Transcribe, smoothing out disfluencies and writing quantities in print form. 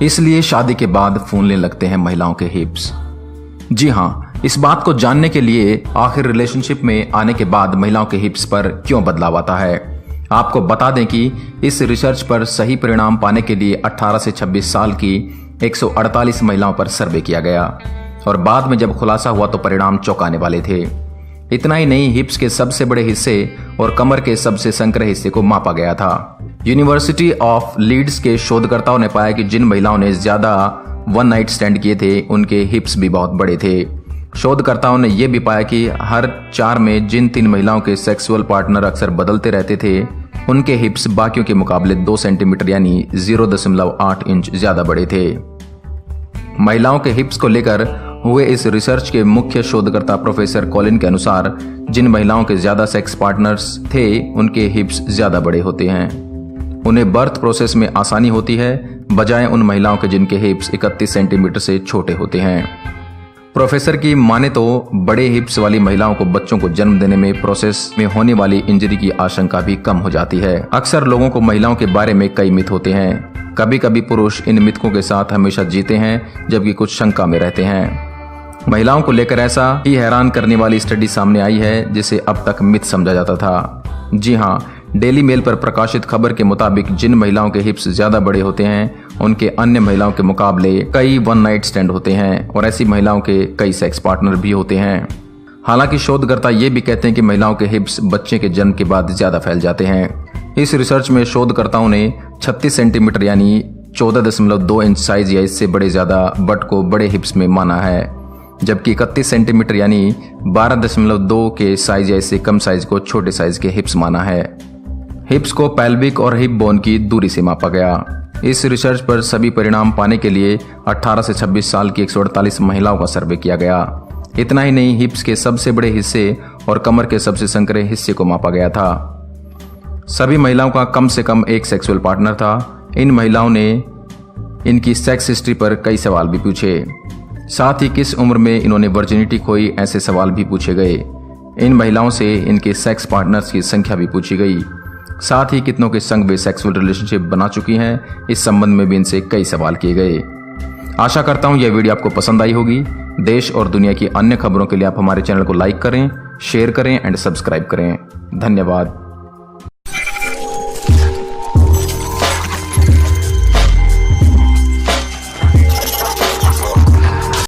इसलिए शादी के बाद फूलने लगते हैं महिलाओं के हिप्स। जी हाँ, इस बात को जानने के लिए आखिर रिलेशनशिप में आने के बाद महिलाओं के हिप्स पर क्यों बदलाव आता है, आपको बता दें कि इस रिसर्च पर सही परिणाम पाने के लिए 18 से 26 साल की 148 महिलाओं पर सर्वे किया गया और बाद में जब खुलासा हुआ तो परिणाम चौंकाने वाले थे। इतना ही नहीं, हिप्स के सबसे बड़े हिस्से और कमर के सबसे संकरे हिस्से को मापा गया था। यूनिवर्सिटी ऑफ लीड्स के शोधकर्ताओं ने पाया कि जिन महिलाओं ने ज्यादा वन नाइट स्टैंड किए थे उनके हिप्स भी बहुत बड़े थे। शोधकर्ताओं ने यह भी पाया कि हर 4 में जिन 3 महिलाओं के सेक्सुअल पार्टनर अक्सर बदलते रहते थे उनके हिप्स बाकियों के मुकाबले 2 सेंटीमीटर यानी 0.8 इंच ज्यादा बड़े थे। महिलाओं के हिप्स को लेकर हुए इस रिसर्च के मुख्य शोधकर्ता प्रोफेसर कॉलिन के अनुसार जिन महिलाओं के ज्यादा सेक्स पार्टनर्स थे उनके हिप्स ज्यादा बड़े होते हैं। उन्हें बर्थ प्रोसेस में आसानी होती है बजाय उन महिलाओं के जिनके हिप्स 31 सेंटीमीटर से छोटे होते हैं। प्रोफेसर की माने तो बड़े हिप्स वाली महिलाओं को बच्चों को जन्म देने में प्रोसेस में होने वाली इंजरी की आशंका भी कम हो जाती है। अक्सर लोगों को महिलाओं के बारे में कई मिथ होते हैं। कभी कभी पुरुष इन मिथकों के साथ हमेशा जीते हैं जबकि कुछ शंका में रहते हैं। महिलाओं को लेकर ऐसा ही हैरान करने वाली स्टडी सामने आई है जिसे अब तक मिथ समझा जाता था। जी हाँ, डेली मेल पर प्रकाशित खबर के मुताबिक जिन महिलाओं के हिप्स ज्यादा बड़े होते हैं उनके अन्य महिलाओं के मुकाबले कई वन नाइट स्टैंड होते हैं और ऐसी महिलाओं के कई सेक्स पार्टनर भी होते हैं। हालांकि शोधकर्ता ये भी कहते हैं कि महिलाओं के हिप्स बच्चे के जन्म के बाद ज्यादा फैल जाते हैं। इस रिसर्च में शोधकर्ताओं ने 36 सेंटीमीटर यानी 14.2 इंच साइज या इससे बड़े ज्यादा बट को बड़े हिप्स में माना है, जबकि 31 सेंटीमीटर यानी 12.2 के साइज या इससे कम साइज को छोटे साइज के हिप्स माना है। हिप्स को पैल्विक और हिप बोन की दूरी से मापा गया। इस रिसर्च पर सभी परिणाम पाने के लिए 18 से 26 साल की 148 महिलाओं का सर्वे किया गया। इतना ही नहीं, हिप्स के सबसे बड़े हिस्से और कमर के सबसे संकरे हिस्से को मापा गया था। सभी महिलाओं का कम से कम एक सेक्सुअल पार्टनर था। इन महिलाओं ने इनकी सेक्स हिस्ट्री पर कई सवाल भी पूछे, साथ ही किस उम्र में इन्होंने वर्जिनिटी खोई ऐसे सवाल भी पूछे गए। इन महिलाओं से इनके सेक्स पार्टनर्स की संख्या भी पूछी गई, साथ ही कितनों के संग वे सेक्सुअल रिलेशनशिप बना चुकी हैं इस संबंध में भी इनसे कई सवाल किए गए। आशा करता हूं यह वीडियो आपको पसंद आई होगी। देश और दुनिया की अन्य खबरों के लिए आप हमारे चैनल को लाइक करें, शेयर करें एंड सब्सक्राइब करें। धन्यवाद।